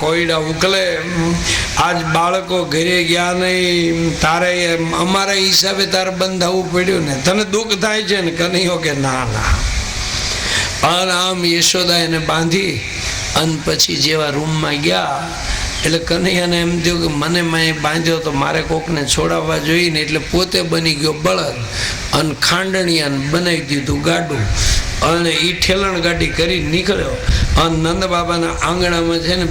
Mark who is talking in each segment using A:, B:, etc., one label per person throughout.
A: કોયડા ઉકલે, આજ બાળકો ઘરે ગયા નહીં, તારે અમારા હિસાબે તારે બંધાવવું પડ્યું ને, તને દુઃખ થાય છે ને? કનૈયો કે ના ના. અને આમ યશોદા એને બાંધી અને પછી જેવા રૂમમાં ગયા એટલે કનૈયાને એમ થયું કે મને મેં બાંધ્યો તો મારે કોકને છોડાવવા જોઈએ ને, એટલે પોતે બની ગયો બળદ અને ખાંડણિયાને બનાવી દીધું ગાડું અને એ ઠેલણ ગાડી કરી નીકળ્યો. અને નંદ બાબાના આંગણામાં છે ને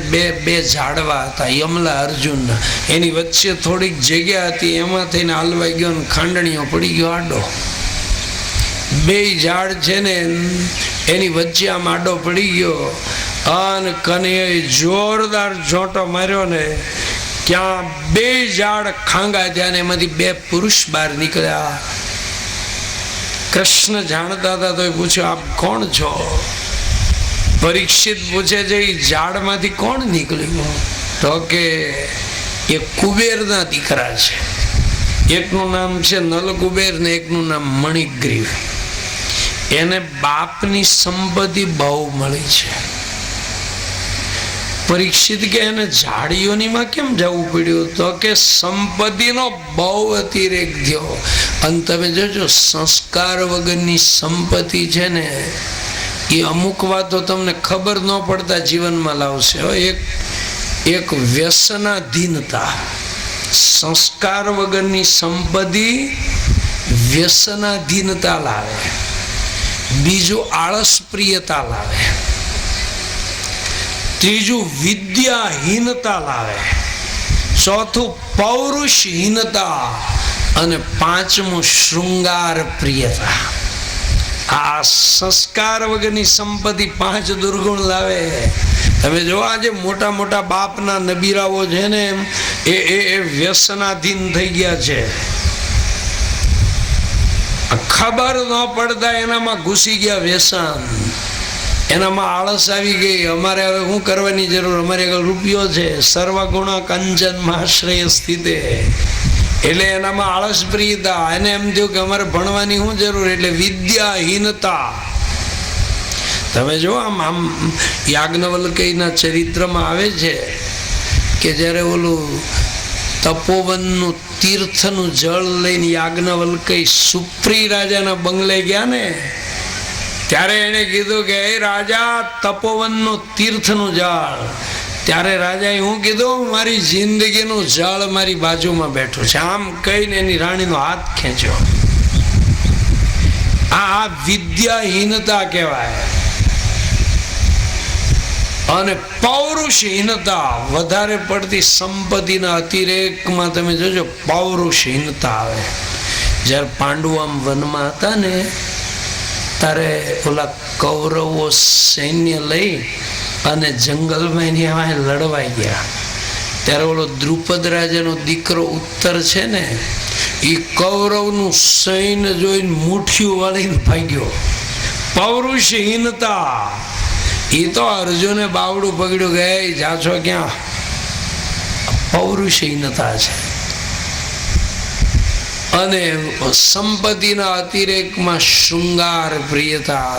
A: બે ઝાડવા હતા યમલા અર્જુનના, એની વચ્ચે થોડીક જગ્યા હતી, એમાં થઈને હાલવાઈ ગયો અને ખાંડણીઓ પડી ગયો આડો. બે ઝાડ છે ને એની વચ્ચે આમ આડો પડી ગયો અને કનૈયાએ જોરદાર જોંટો માર્યો ને ક્યાં બે ઝાડ ખાંગા થયા ને એમાંથી બે પુરુષ બહાર નીકળ્યા. કૃષ્ણ જાણતા હતા તો એ પૂછ્યું, આપ કોણ છો? પરીક્ષિત પૂછે છે, એ ઝાડમાંથી કોણ નીકળ્યું? તો કે એ કુબેરના દીકરા છે, એકનું નામ છે નલકુબેર ને એકનું નામ મણિગ્રીવ. એને બાપની સંપત્તિ બહુ મળી છે. પરીક્ષિત કે એને ઝાડીઓનીમાં કેમ જવું પડ્યું? તો કે સંપત્તિનો બહુ અતિરેક થયો. અને તમે જોજો સંસ્કાર વગરની સંપત્તિ છે ને એ અમુક વાતો તમને ખબર ન પડતા જીવનમાં લાવશે. એક વ્યસનાધીનતા, સંસ્કાર વગરની સંપત્તિ વ્યસનાધીનતા લાવે. બીજું આળસ પ્રિયતા લાવે. ત્રીજું વિદ્યાહીનતા લાવે. ચોથું પૌરુષહીનતા અને પાંચમું શૃંગાર પ્રિયતા. આ સંસ્કાર વગરની સંપત્તિ 5 દુર્ગુણ લાવે. તમે જો આજે મોટા મોટા બાપના નબીરાઓ છે ને એ વ્યસનાધીન થઈ ગયા છે. ખબર ન પડતા એનામાં ઘૂસી ગયા વ્યસન, એનામાં આળસ આવી ગઈ. અમારે હવે શું કરવાની જરૂર, અમારે આગળ રૂપિયો છે. સર્વગુણ કંચન માશ્રય સ્થિતે. એટલે એનામાં આળસ પ્રિયતા. એને એમ થયું કે અમારે ભણવાની શું જરૂર, એટલે વિદ્યાહીનતા. તમે જો આમ યાજ્ઞવલ્ક્યના ચરિત્રમાં આવે છે કે જ્યારે ઓલું તપોવનનું તીર્થનું જળ લઈને યાજ્ઞવલ્ક્ય સુપ્રી રાજાના બંગલે ગયા ને, ત્યારે એને કીધું કે હે રાજા, તપોવનનું તીર્થનું જળ. ત્યારે રાજાએ શું કીધું, મારી જિંદગીનું જળ મારી બાજુમાં બેઠું છે. આમ કહીને એની રાણીનો હાથ ખેંચ્યો. આ વિદ્યાહીનતા કહેવાય. અને પૌરુષહીનતા, વધારે પડતી સંપત્તિના અતિરેકમાં તમે જોજો પૌરુષહીનતા આવે. જ્યારે પાંડુ આમ વનમાં હતા ને ત્યારે ઓલા કૌરવો સૈન્ય લઈ અને જંગલમાં એની લડવાઈ ગયા. ત્યારે ઓલો દ્રુપદ રાજાનો દીકરો ઉત્તર છે ને એ કૌરવનું સૈન્ય જોઈને મુઠ્ઠીઓ વાળીને ભાગ્યો. પૌરુષહીનતા. એ તો અર્જુને બાવડું પકડ્યું કે જાછો ક્યાં? પૌરુષહીનતા છે. અને સંપત્તિના અતિરેકમાં શૃંગાર પ્રિયતા.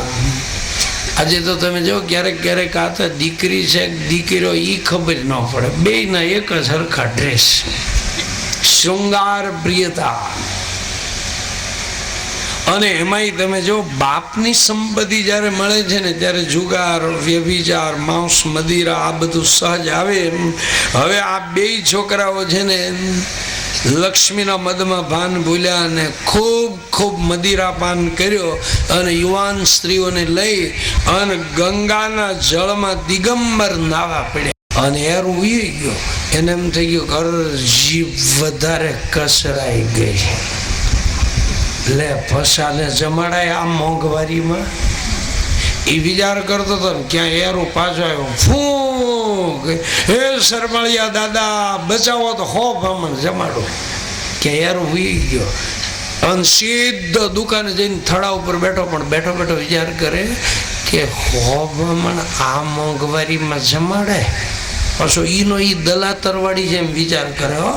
A: આજે તો તમે જો ક્યારેક ક્યારેક આ તો દીકરી છે દીકરીઓ એ ખબર ન પડે, બેયના એક જ સરખા ડ્રેસ. શૃંગાર પ્રિયતા. અને એમાંય તમે જો બાપની સંપત્તિ જ્યારે મળે છે ને ત્યારે જુગાર, વ્યભિચાર, માંસ, મદિરા આ બધું સહજ આવે. હવે આ બે છોકરાઓ છે ને લક્ષ્મીના મદમાં ભાન ભૂલ્યા અને ખૂબ મદિરા પાન કર્યો અને યુવાન સ્ત્રીઓને લઈ અને ગંગાના જળમાં દિગંબર નાવા પડ્યા. અને એર ઉઈ ગયો. એને એમ થઈ ગયું ઘર જીભ વધારે કસરાઈ ગઈ. લે ફસાને જમાડાય આ મોંઘવારીમાં. એ વિચાર કરતો હતો ને ક્યાં એરો પાછો આવ્યો. ફૂંક, હે શરમાળિયા દાદા બચાવો તો હો બ્રાહ્મણ જમાડો. કે એરો વી ગયો અને સીધો દુકાને જઈને થડા ઉપર બેઠો. પણ બેઠો બેઠો વિચાર કરે કે હો બ્રાહ્મણ આ મોંઘવારીમાં જમાડે. પાછો ઈનો ઈ દલાતરવાળી જેમ વિચાર કરે હો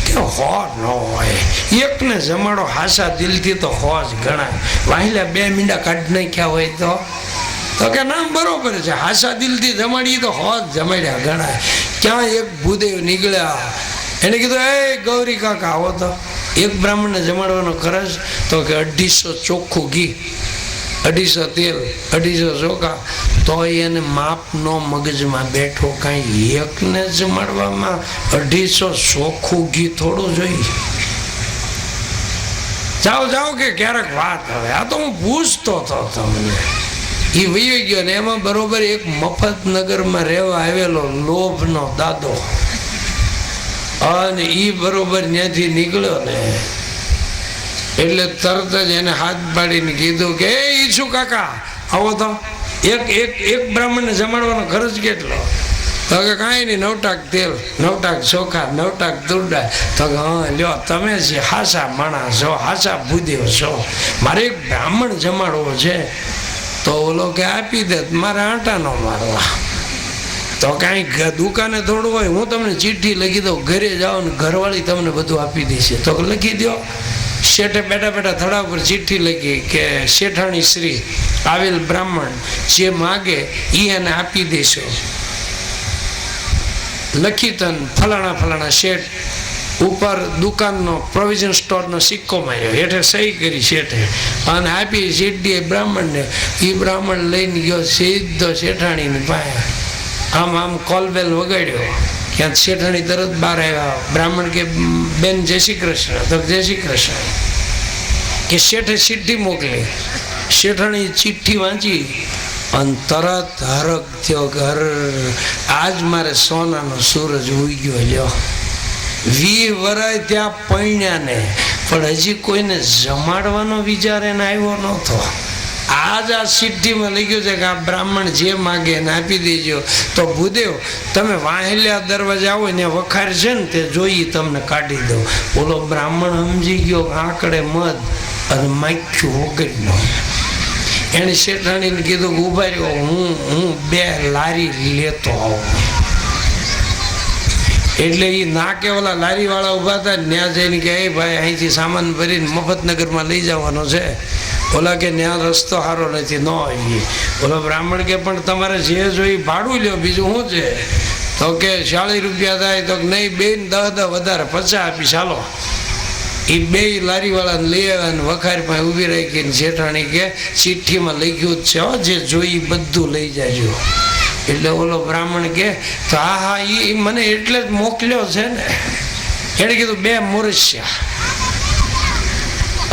A: કે હો ન હોય, એકને જમાડો હાસા દિલથી તો હો જ ગણાય. વાહિલા 2 મીંડા કાઢી નાખ્યા હોય તો તો કે ના બરોબર છે, હાસા દિલથી જમાડીએ તો હોત જમાડ્યા ઘણા. ક્યાં એક ભૂદેવ નીકળ્યા, એને કીધું એ ગૌરી કાકા આવો તો. એક બ્રાહ્મણને જમાડવાનો ખર્ચ તો કે 250 ચોખ્ખું ઘી, 250 તેલ, 250 ચોખા. તો એને માપનો મગજમાં બેઠો, કાંઈ એકને જમાડવામાં 250 ચોખ્ખું ઘી થોડું જોઈએ. જાઓ જાઓ કે ક્યારેક વાત. હવે આ તો હું પૂછતો હતો તમને. એ વહી ગયો ને એમાં બરોબર એક મફતનગરમાં રહેવા આવેલો લોભનો દાદો, અને એ બરોબર ત્યાંથી નીકળ્યો ને એટલે તરત જ એને હાથ પાડીને કીધું કે એ ઈસુ કાકા આવો તો. એક બ્રાહ્મણને જમાડવાનો ખર્ચ કેટલો? તો કે કાંઈ નહીં, 9 ટાક તેલ, 9 ટાક ચોખા, 9 ટાક તુરડા. તો કે હા લ્યો, તમે જે હાસા માણસ છો, હાસા ભૂદેવ છો, મારે એક બ્રાહ્મણ જમાડવો છે. તો ઓલો કે આપી દે, મારે આંટા ન મારવા. તો કાંઈ દુકાને થોડું હોય, હું તમને ચિઠ્ઠી લખી દઉં, ઘરે જાઓ ને ઘરવાળી તમને બધું આપી દેશે. તો લખી દો. શેઠે બેઠા બેઠા થડા ઉપર ચિઠ્ઠી લખી કે શેઠાણી શ્રી આવેલ બ્રાહ્મણ જે માગે એ એને આપી દેશો. લખી તન ફલાણા ફલાણા શેઠ. ઉપર દુકાનનો પ્રોવિઝન સ્ટોરનો સિક્કો માર્યો, હેઠે સહી કરી શેઠે અને આપી શેઠીએ બ્રાહ્મણને. એ બ્રાહ્મણ લઈને ગયો સીધો શેઠાણીની પાસે. આમ કોલબેલ વગાડ્યો, ક્યાં શેઠાણી તરત બહાર આવ્યા. બ્રાહ્મણ કે બેન જય શ્રી કૃષ્ણ. તો જય શ્રી કૃષ્ણ. કે શેઠે ચિઠ્ઠી મોકલી. શેઠાણી ચિઠ્ઠી વાંચી અને તરત હરક થયો કે આજ મારે સોનાનો સૂરજ ઉઈ ગયો. લ્યો 20 વર્ષ ત્યાં પૈણ્યા ને, પણ હજી કોઈને જમાડવાનો વિચાર એને આવ્યો નહોતો. આજ આ ચિઠ્ઠીમાં લખ્યું છે કે આ બ્રાહ્મણ જે માગે એને આપી દેજો. તો ભૂદેવ તમે વાહેલ્યા દરવાજા આવો ને વખાર છે ને તે જોઈ તમને કાઢી દો. ઓલો બ્રાહ્મણ સમજી ગયો આંકડે મધ અને માખ્યું વગરનો. એને શેઠાણીને કીધું કે ઉભા રહ્યો, હું 2 લારી લેતો આવું. એટલે એ ના કે ઓલા લારી વાળા ઉભા હતા, ત્યાં જઈને કે એ ભાઈ અહીંથી સામાન ભરીને મફતનગરમાં લઈ જવાનો છે. ઓલા કે ત્યાં રસ્તો સારો નથી, ન આવીએ. ઓલો બ્રાહ્મણ કે પણ તમારે જે જોઈ ભાડું લ્યો, બીજું શું છે? તો કે 40 રૂપિયા થાય. તો નહીં, 2 ને 10 વધારે 50 આપી ચાલો. એ 2 લારીવાળાને લઈ આવ્યા અને વખાર પાસે ઊભી રાખીને શેઠાણી કે ચિઠ્ઠીમાં લખ્યું જ છે, જે જોઈ બધું લઈ જાજો. એટલે ઓલો બ્રાહ્મણ કે તો હા એ મને એટલે જ મોકલ્યો છે ને. એને કીધું 2 મોરસ્યા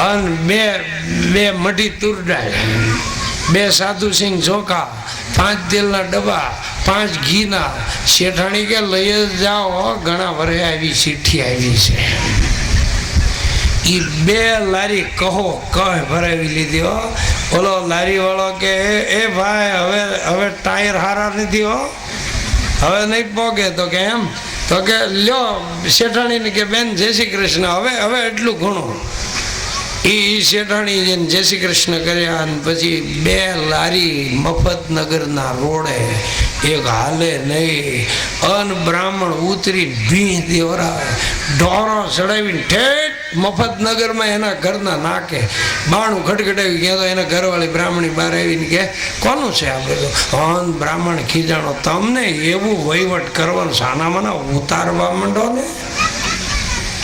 A: અને 2 મઢી તુરડા, 2 સાધુ સિંહ ચોખા, 5 તેલના ડબ્બા, 5 ઘીના. શેઠાણી કે લઈ જ જાઓ, ઘણા વરે આવી ચિઠ્ઠી આવી છે. એ 2 લારી કહ ભરાવી લીધી હો. ઓલો લારી વાળો કે એ ભાઈ હવે ટાયર હારા નથી હો, હવે નહીં પોગે. તો કે એમ? તો કે લ્યો શેઠાણીને કે બેન જય શ્રી કૃષ્ણ. હવે એટલું ઘણું. એ શેઠાણી જઈને જય શ્રી કૃષ્ણ કર્યા અને પછી 2 લારી મફતનગરના રોડે, એક હાલે નહીં. અન બ્રાહ્મણ ઉતરી ભીં દેવરાવે, ઢોરો ચડાવીને ઠેઠ મફતનગરમાં એના ઘરના નાકે બાણું ખટખટાવી. ક્યાં તો એના ઘરવાળી બ્રાહ્મણી બહાર આવીને કે કોનું છે આ બધું? અન બ્રાહ્મણ ખીજાણો, તમને એવું વહીવટ કરવાનું સાનામાના ઉતારવા માંડો ને.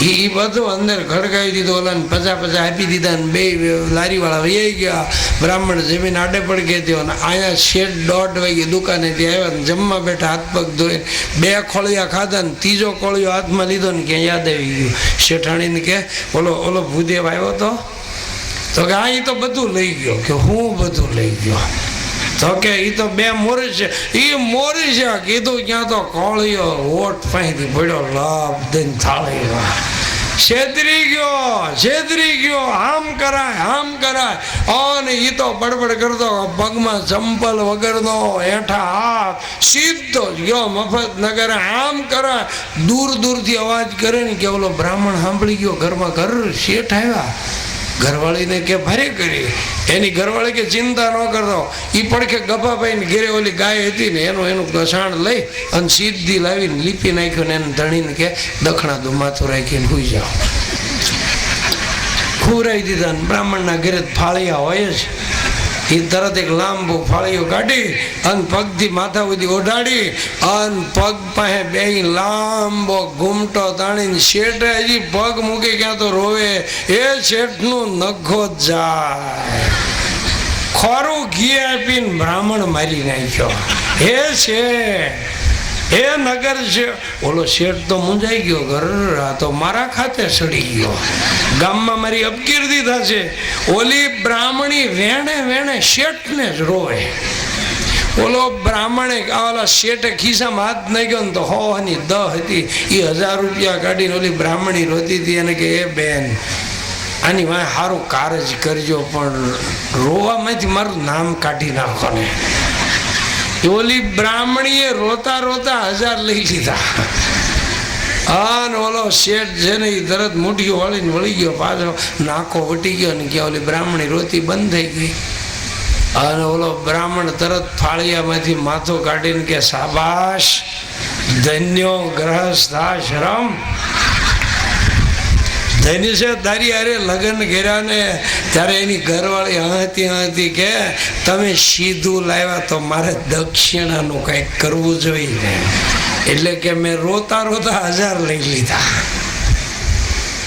A: એ બધું અંદર ખડકાવી દીધું. ઓલાને 50 આપી દીધા ને 2 લારીવાળા વહી ગયા. બ્રાહ્મણ જમીન આડે પડકે થયો ને અહીંયા શેઠ 1:30 વાગે દુકાનેથી આવ્યા ને જમવા બેઠા, હાથ પગ ધોઈને 2 ખોળિયા ખાધા ને 3જો કોળિયો હાથમાં લીધો ને ક્યાં યાદ આવી ગયું. શેઠાણીને કે ઓલો ભૂદેવ આવ્યો તો કે હા એ તો બધું લઈ ગયો. કે હું બધું લઈ ગયો? તો કે એ તો 2 મોરી છે. એ મોરી છે કીધું, ક્યાં તો કોળિયો ઓટ પાસેથી પડ્યો, લાભ દઈને થાળીમાં છેતરી ગયો. આમ કરાય. અને એ તો બડબડ કરતો, પગમાં ચંપલ વગરનો, હેઠા હાથ, સીધો જ ગયો મફતનગર. આમ કરાય. દૂરથી અવાજ કરે ને કે ઓલો બ્રાહ્મણ સાંભળી ગયો. ઘરમાં શેઠ આવ્યા. ઘરવાળીને કે ભારે કરી. એની ઘરવાળી કે ચિંતા ન કરતો. એ પડખે ગભાભાઈને ઘેરે ઓલી ગાય હતી ને એનું ઘસાણ લઈ અને સીધી લાવીને લીપી નાખ્યો ને એને ધણીને કે દખણા દો, માથું રાખીને સુઈ જાઓ. ખુરાઈ દીધા ને બ્રાહ્મણના ઘરે ફાળિયા હોય જ. એ તરત એક લાંબો ફાળીઓ કાઢી અને પગથી માથા સુધી ઓઢાડી અને પગ પાસે બે લાંબો ઘૂમટો તાણીને શેઠે હજી પગ મૂકી ક્યાં તો રોવે. એ શેઠનું નખો જાય. ખોરું ઘી આપીને બ્રાહ્મણ મારી નાખ્યો. હે શેઠ, હે નગર છે. ઓલો શેઠ તો મૂંઝાઈ ગયો, ઘર આ તો મારા ખાતે સડી ગયો, ગામમાં મારી અપકીર્તિ થશે. ઓલી બ્રાહ્મણી વેણે વેણે શેઠને જ રોવે. ઓલો બ્રાહ્મણે ઓલા શેઠે ખિસ્સામાં હાથ નાખ્યો ને તો હોવાની 10 હતી એ 1000 રૂપિયા કાઢીને ઓલી બ્રાહ્મણી રોતી હતી. એને કે એ બેન, આની વાંહે સારું કારજ કરજો, પણ રોવામાંથી મારું નામ કાઢી નાખો ને. ઓલી બ્રાહ્મણીએ રોતા રોતા 1000 લઈ લીધા. અને ઓલો શેઠ છે ને એ તરત મુઠ્ઠીઓ વાળીને વળી ગયો, પાછો નાકો વટી ગયો ને કે ઓલી બ્રાહ્મણી રોતી બંધ થઈ ગઈ. અને ઓલો બ્રાહ્મણ તરત ફાળિયામાંથી માથો કાઢીને કે શાબાશ, ધન્યો ગ્રહસ્થાશ્રમ. ધન્ય છે તારી હારે લગ્ન કર્યા ને ત્યારે એની ઘરવાળી હતી કે તમે સીધું લાવ્યા તો મારે દક્ષિણાનું કંઈક કરવું જોઈએ. એટલે કે મેં રોતા રોતા 1000 લઈ લીધા.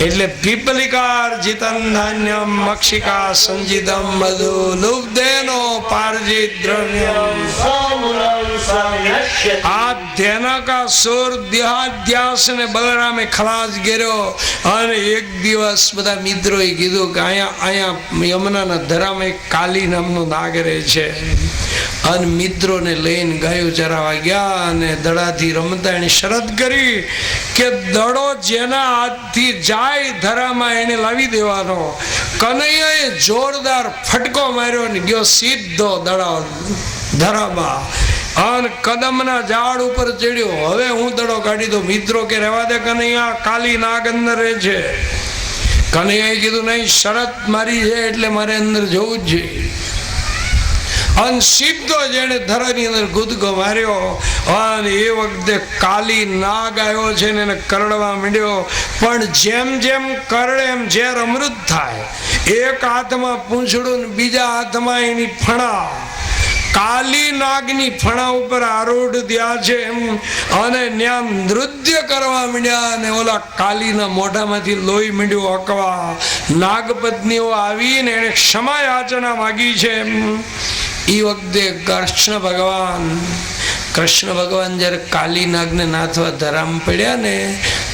A: એટલે પીપલિકાર જીતન ધાન્યમ મક્ષિકા સંજીતમ મધુ લુબ્ધેનો પારજિત દ્રવ્યમ આ ધ્યાનકા સુર દેહાધ્યાસ ને બલરામે ખલાસ કર્યો. અને એક દિવસ બધા મિત્રોએ કીધું કે અહીંયા યમુનાના ધરામાં એક કાલી નામનો નાગ રહે છે. અને મિત્રોને લઈને ગાયો ચરાવવા ગયા અને દડાથી રમતા એને શરત કરી કે દડો જેના હાથથી જાય ધરામાં એને લાવી દેવાનો. કનૈયાએ જોરદાર ફટકો માર્યો ને ગયો સીધો દડા ધરામાં અને કદમના ઝાડ ઉપર ચડ્યો. હવે હું દડો કાઢી દો. મિત્રો કે રહેવા દે કનૈયા, કાલી નાગ અંદર રહે છે. કનૈયાએ કીધું નહીં, શરત મારી છે એટલે મારે અંદર જવું જ જોઈએ. અને સીધો જેને ધરાની અંદર કૂદકો માર્યો. અને એ વખતે કાલી નાગ આવ્યો છે ને એને કરડવા માંડ્યો. પણ જેમ જેમ કરડે એમ ઝેર અમૃત થાય. એક હાથમાં પૂંછડું ને બીજા હાથમાં એની ફણા. કાલી નાગની ફણા ઉપર આરૂઢ થયા છે અને ત્યાં નૃત્ય કરવા માંડ્યા. અને ઓલા કાલીના મોઢામાંથી લોહી માંડ્યું હકવા. નાગપત્નીઓ આવીને એને ક્ષમા યાચના માગી છે. એ વખતે કૃષ્ણ ભગવાન જ્યારે કાલી નાગને નાથવા ધરામ પડ્યા ને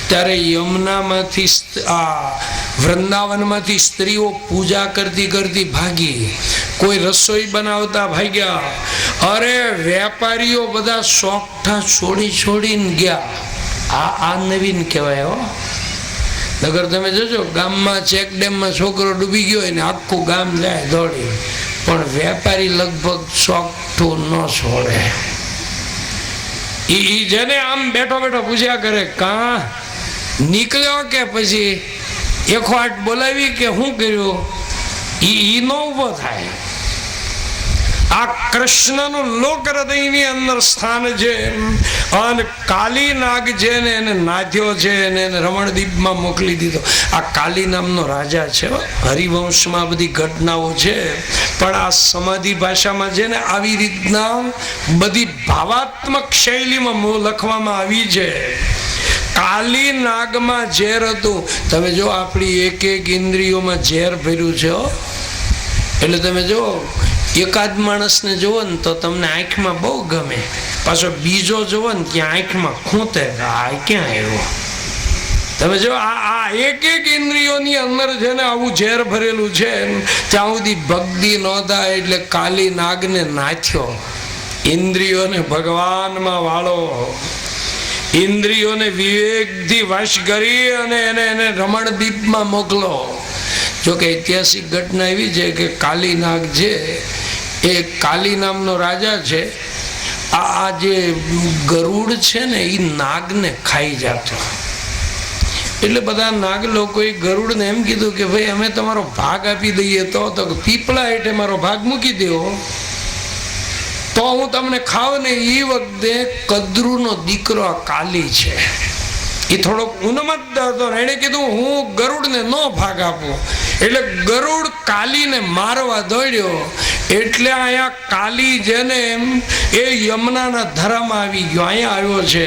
A: ત્યારે યમુનામાંથી વૃંદાવનમાંથી સ્ત્રીઓ પૂજા કરતી કરતી ભાગી. કોઈ રસોઈ બનાવતા ભાગ્યા. અરે વેપારીઓ બધા સોગઠા છોડીને ગયા. આ નવીન કહેવાય હો. નગર તમે જોજો ગામમાં ચેક ડેમમાં છોકરો ડૂબી ગયો હોય ને આખું ગામ જાય દોડી, પણ વેપારી લગભગ સોગઠું ન છોડે. ઈ જેને આમ બેઠો બેઠો પૂછ્યા કરે કાં નીકળ્યો કે પછી એકો આટ બોલાવી કે શું કર્યું, ઈ નો ઉભો થાય. આ કૃષ્ણનું લોક હૃદયની અંદર સ્થાન છે. અને કાલી નાગ છે ને એને નાથ્યો છે ને એને રમણદીપમાં મોકલી દીધો. આ કાલી નામનો રાજા છે. હરિવંશમાં બધી ઘટનાઓ છે, પણ આ સમાધિ ભાષામાં છે ને આવી રીતના બધી ભાવાત્મક શૈલીમાં લખવામાં આવી છે. કાલી નાગમાં ઝેર હતું. તમે જો આપણી એક એક ઇન્દ્રિયોમાં ઝેર ભર્યું છે. એટલે તમે જો એકાદ માણસને જોવો ને તો તમને આંખમાં બહુ ગમે, પાછો બીજો જોવો ને ત્યાં આંખમાં ખૂંતે, આ ક્યાં આવ્યો. તમે જો આ એક એક ઇન્દ્રિયોની અંદર છે ને આવું ઝેર ભરેલું છે. ત્યાં સુધી ભક્તિ ન થાય એટલે કાલી નાગને નાથ્યો. ઇન્દ્રિયોને ભગવાનમાં વાળો, ઇન્દ્રિયોને વિવેકથી વશ કરી અને એને રમણદીપમાં મોકલો. જોકે ઐતિહાસિક ઘટના એવી છે કે કાલી નાગ છે એ કાલી નામનો રાજા છે. આ જે ગરુડ છે ને એ નાગને ખાઈ જતો. એટલે બધા નાગ લોકોએ ગરુડને એમ કીધું કે ભાઈ અમે તમારો ભાગ આપી દઈએ તો પીપળા હેઠે મારો ભાગ મૂકી દેવો તો હું તમને ખાવ ને. એ વખતે કદ્રુનો દીકરો આ કાલી છે એ થોડોક ઉન્મત્ત હતો. એને કીધું હું ગરુડને નો ભાગ આપું. એટલે ગરુડ કાલીને મારવા દોડ્યો. એટલે અહીંયા કાલી જેને એ યમુનાના ધરામાં આવી ગયો, અહીંયા આવ્યો છે.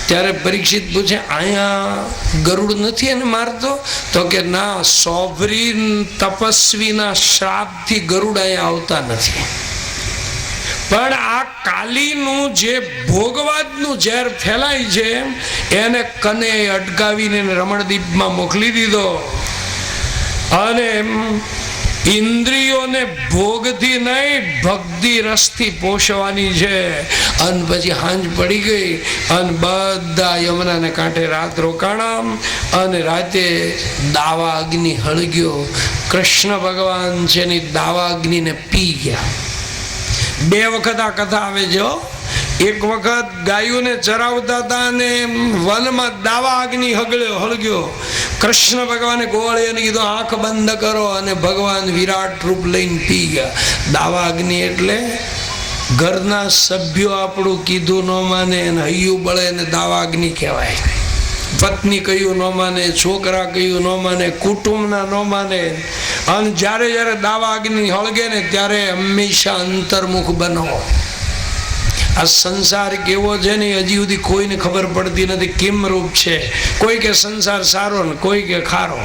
A: ત્યારે પરીક્ષિત પૂછે, અહીંયા ગરુડ નથી એને મારતો? તો કે ના, સોભરી તપસ્વીના શ્રાપથી ગરુડ અહીંયા આવતા નથી. પણ આ કાલીનું જે ભોગવાદનું ઝેર ફેલાય છે એને કને અટકાવીને રમણદીપમાં મોકલી દીધો. અને ઇન્દ્રિયોને ભોગથી નહીં, ભક્તિ રસથી પોષવાની છે. અને પછી હાંજ પડી ગઈ અને બધા યમુનાને કાંઠે રાત રોકાણા. અને રાતે દાવા અગ્નિ હળગ્યો. કૃષ્ણ ભગવાન છે ને દાવા અગ્નિને પી ગયા. 2 વખત આ કથા આવે છે. એક વખત ગાયોને ચરાવતા હતા અને વનમાં દાવા અગ્નિ હળગ્યો. કૃષ્ણ ભગવાને ગોવાળિયાને કીધું આંખ બંધ કરો, અને ભગવાન વિરાટ રૂપ લઈને પી ગયા. દાવા અગ્નિ એટલે ઘરના સભ્યો આપણું કીધું ન માને, હૈયું બળે ને દાવા અગ્નિ કહેવાય. પત્ની કહ્યું ન માને, છોકરા કહ્યું ન માને, કુટુંબના ન માને. અને જ્યારે જ્યારે દાવા અગ્નિ હળગે ને ત્યારે હંમેશા અંતર્મુખ બનો. આ સંસાર કેવો છે ને હજી સુધી કોઈને ખબર પડતી નથી. કેમ રૂપ છે? કોઈ કે સંસાર સારો ને કોઈ કે ખારો,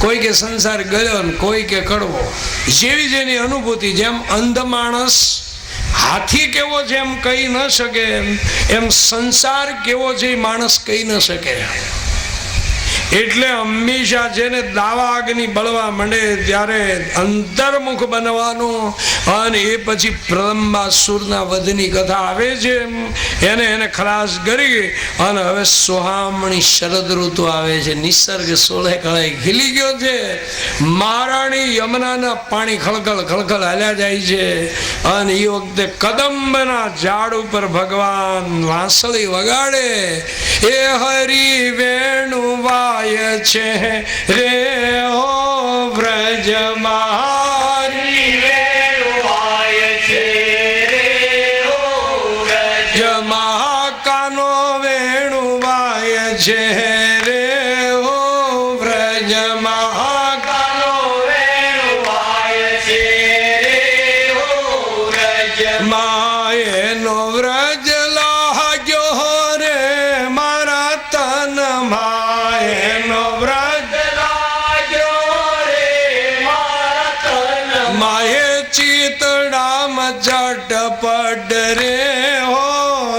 A: કોઈ કે સંસાર ગયો ને કોઈ કે કડવો. જેવી જેની અનુભૂતિ. જેમ અંધ માણસ હાથી કેવો છે એમ કહી ન શકે, એમ સંસાર કેવો છે એ માણસ કહી ન શકે. એટલે હંમેશા જેને દાવા અગ્નિ બળવા માંડે ત્યારે અંતર્મુખ બનવાનું. અને એ પછી પ્રલંબાસુરના વધની કથા આવે છે. એને ખલાસ કરી અને હવે સોહામણી શરદ ઋતુ આવે છે. નિસર્ગ સોળે કળાએ ખીલી ગયો છે. મહારાણી યમુનાના પાણી ખળખળ ખળખળ હાલ્યા જાય છે. અને એ વખતે કદંબના ઝાડ ઉપર ભગવાન વાંસળી વગાડે. એ હરિ વેણુવા છે રે હો વ્રજમાં, વેણુવાય છે રે હો વ્રજમાં. કાનો વેણુવાય છે રે હો વ્રજમાં, કાનો વેણુવાય છે રે હો વ્રજમાં. એનો વ્રજ લાગ્યો રે મારા તનમાં, ઝટપટ રે હો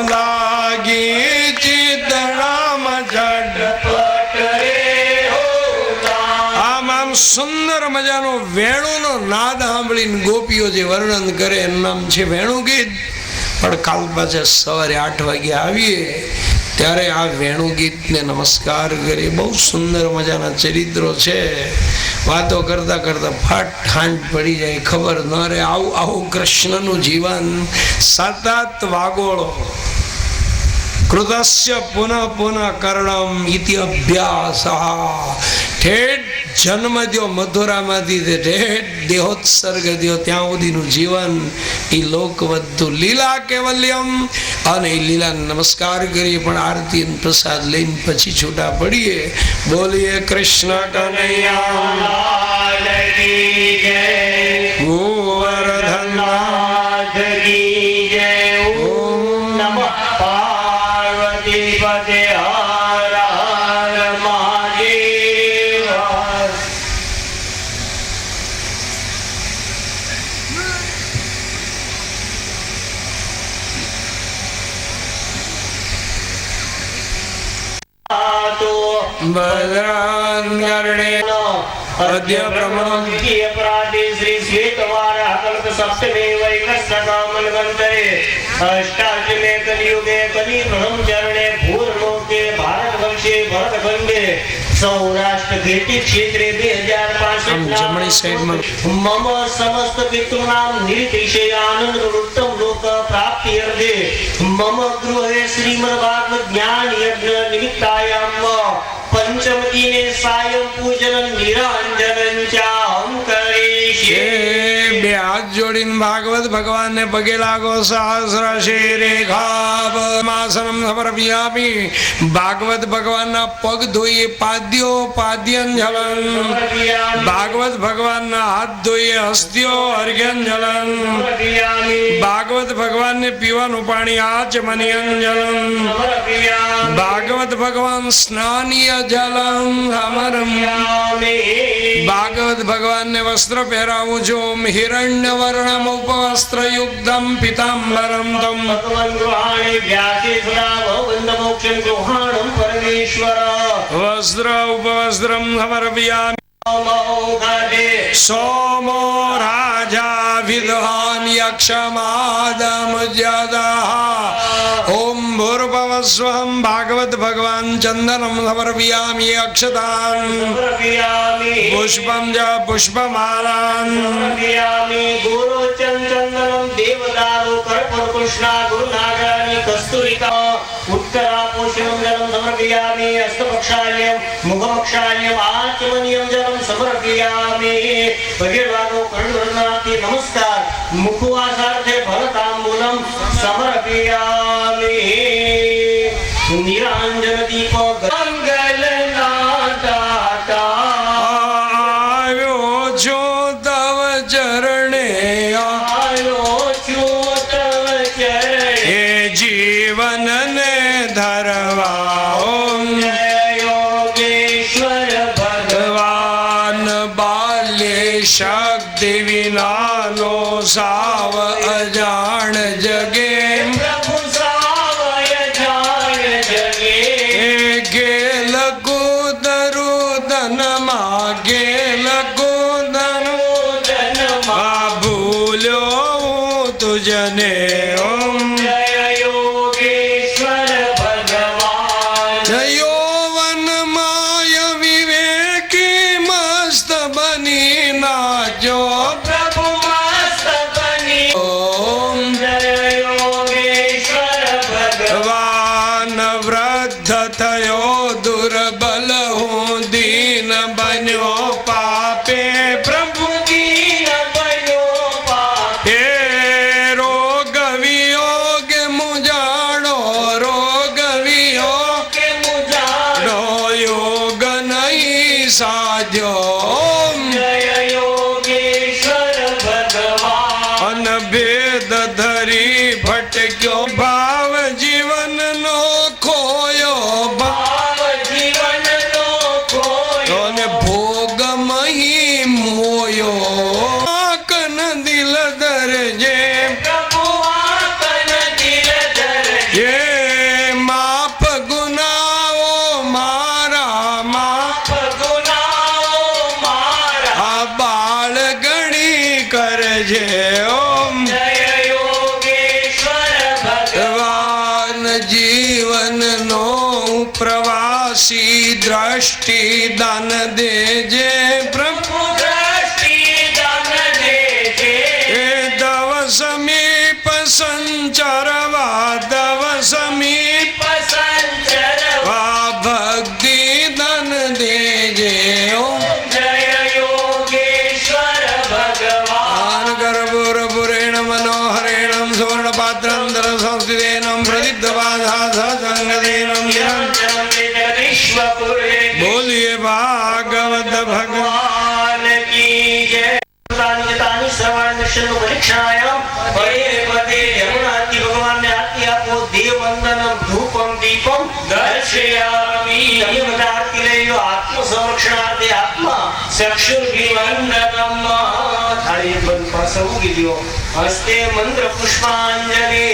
A: લાગી. ચિતડામાં ઝટપટ રે હો. આમ સુંદર મજાનો વેણુનો નાદ સાંભળીને ગોપીઓ જે વર્ણન કરે એનું નામ છે વેણુ ગીત. પણ કાલ પાછા સવારે 8 વાગે આવીએ ત્યારે આ વેણુ ગીતને નમસ્કાર કરીએ. બહુ સુંદર મજાના ચરિત્રો છે. વાતો કરતા કરતા ફાટ હાંજ પડી જાય, ખબર ન રહે. આવું કૃષ્ણનું જીવન. સતત વાગોળો. કૃતસ્ય પુનઃ પુનઃ કર્ણમ ઇતિ અભ્યાસ. ઠેઠ જન્મ દ્યો મથુરામાંથી ઠેઠ દેહોત્સર્ગ દ્યો ત્યાં સુધીનું જીવન એ લોકવધુ લીલા કેવલ્યમ. અને એ લીલાને નમસ્કાર કરીએ. પણ આરતી પ્રસાદ લઈને પછી છૂટા પડીએ. બોલીએ કૃષ્ણ કનૈયા ગોવર્ધનનાથ કી જય. ઓમ નમઃ પાર્વતી પતે. હર હર મહાદેવ. ભદ્રાન કરણે અદ્ય બ્રહ્મણ દ્વિતીય પ્રાતિ શ્રી શ્વેતવારા કલ્પ સપ્તમે વૈવસ્વતામન ગંતરે અષ્ટાદમે કલિયુગે કલિ બ્રહ્મચરણે ભૂર્લોકે ભારત વર્ષે ભરતખંડે સૌરાષ્ટ્ર ભેટી ક્ષેત્રે 2065 જમણી સાઈડમાં મમ સમસ્ત પિતૃનામ નિર્તિશે આનંદ ઉત્તમ લોક પ્રાપ્તિ અર્ધે મમ ગૃહે શ્રીમદ ભાગવત જ્ઞાન યજ્ઞ નિમિત્તાયામ पंचम दिने सायं पूजन निरंजन चाहम करिष्ये। જોડીને ભાગવત ભગવાનને પગે લાગો. સહસ્ર શિરેખાસનમ સમર્પયામિ. ભાગવત ભગવાનના પગ ધોઈએ પાદ્યો પાદ્યંજલન. ભાગવત ભગવાનના હાથ ધોઈએ હસ્ત્યો અર્ઘ્યંજલન. ભાગવત ભગવાનને પીવાનું પાણી આચમનિયંજલન. ભાગવત ભગવાન સ્નાનીય જલમ સમર્પયામિ. ભાગવત ભગવાનને વસ્ત્ર પહેરાવું છું. હિરણ્ય વર્ણમ ઉપવસ્ત્ર યુક્તમ પિતાંબરમ તમ વસ્ત્ર ઉપવસ્ત્રમ સમર્પયામિ. સોમો રાજા વિદ્વાન યક્ષમાદમ જદઃ. ઓમ ભૂર્ભુવસ્વહં. ભાગવત ભગવાન ચંદનમ સમર્પયામિ. અક્ષતાન પુષ્પમ જ પુષ્પમાલાન
B: ગુરુ ચંદનમ દેવદારો કર્પૂર કૃષ્ણા ગુરુનાગરાની કસ્તુરિકા ઉત્તરાપોષણમ જલમ સમર્પયામિ. હસ્તપક્ષાલ્યમ મુખપક્ષાલ્યમ આચમનિયમ જલમ સમર્પયામિ. ભગવાનો કર્ણવર્ણાથી નમસ્કાર. મુખવાસાર્થે ભરતાંબૂલમ સમર્પયામિ. નિરાંજન દીપ ગંગલના દાતા
A: આવ્યો છો તવ ચરણે.
B: આવ્યો છું તવ ચરણે.
A: હે જીવનને ધરવા. ઓમ
B: જય યોગેશ્વર
A: ભગવાન બાલ્યે શક્તિ વિનાનો સાવ અજાણ જગે.
B: પ્રભુ સાવય જાણ જગે.
A: ગેલ કુદરુ ધનમાં ગેલ કુદરુ
B: જન્મા
A: ભૂલ્યો હું તુજને. ઓમ
B: જય યોગેશ્વર ભગવાન.
A: યૌવન માય વિવેકી મસ્ત બની નાચો.
B: પ્રભુ મસ્ત બની.
A: ઓમ
B: જય યોગેશ્વર ભગવાન.
A: ભગવાન વૃદ્ધ થયો દુર્બલ હું દીન બન્યો પાપે. પ્રભુ
B: દીન બન્યો પાપ.
A: હે રોગ વિયોગ મુજાણો. રોગ વિયોગ
B: કે મુજાણ.
A: યોગ નહીં સાધ્યો. ઓમ
B: જય યોગેશ્વર ભગવાન.
A: અનભેદ ધરી ભટક્યો. ભાવ જીવનનો ખોયો.
B: ભાવ જીવનનો ખોયો.
A: અને ભોગ મહી મોયો. કન દિલ ધરજે.
B: પ્રભુ આપન દિલ ધરજે.
A: હે માપ ગુનાઓ મારા. માપ
B: ગુનાઓ મારા.
A: આ બાળ ગણી કરજે. ઓમ
B: જય યોગેશ્વર ભગવાન.
A: ભગવાન જીવનનો પ્રવાસી દ્રષ્ટિ દાન દેજે. પ્રભુ
B: દ્રષ્ટિ દાન દેજે.
A: એ દવ સમીપ સંચરવા. દવ સમીપ
B: સંચરવા.
A: ભક્તિ દાન દેજે. ઓમ
B: જય યોગેશ્વર ભગવાન.
A: કર્પૂરપુરેણ મનોહરેણ સુવર્ણ પાત્રંતર સંસ્કૃતેન પ્રદીપ્તપાદા સંગતેન
B: વિશ્વપુરે
A: બોલીએ ભાગવત ભગવાન.
B: ભગવાન કી જય. તાની શ્રવણ દર્શન પરીક્ષાયામ પરે પદે યમુનાથી ભગવાનને આરતી આપો. દેવ વંદનમ ધૂપમ દીપમ દર્શયામિ. તમે બધા આરતી લઈ લો. આત્મ સંરક્ષણાર્થે આત્મા ચક્ષુર્ભિવંદનમ. થાળી બંધ પાસે ઉગી દો. હસ્તે મંત્ર પુષ્પાંજલિ.